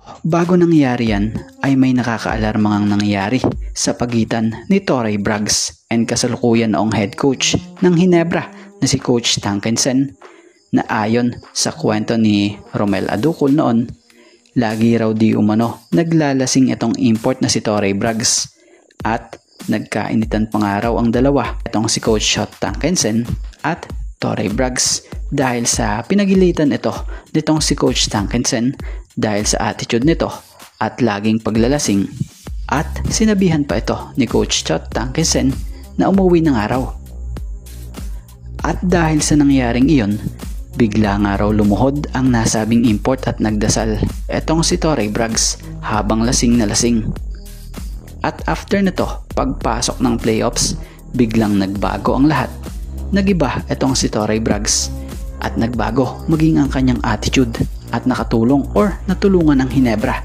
Bago nangyari yan ay may nakakaalarmangang nangyari sa pagitan ni Torrey Braggs and kasalukuyan noong head coach ng Ginebra na si Coach Tankensen, na ayon sa kwento ni Romel Aducol noon, lagi raw di umano naglalasing itong import na si Torrey Braggs at nagkainitan pa nga raw ang dalawa, itong si Coach Tankensen at Torrey Braggs, dahil sa pinagilitan ito nitong si Coach Tankensen dahil sa attitude nito at laging paglalasing, at sinabihan pa ito ni Coach Tankensen na umuwi ng araw. At dahil sa nangyaring iyon, bigla nga raw lumuhod ang nasabing import at nagdasal etong si Torrey Braggs habang lasing na lasing. At after nito, pagpasok ng playoffs, biglang nagbago ang lahat. Nagiba etong si Torrey Braggs at nagbago maging ang kanyang attitude at nakatulong or natulungan ng Ginebra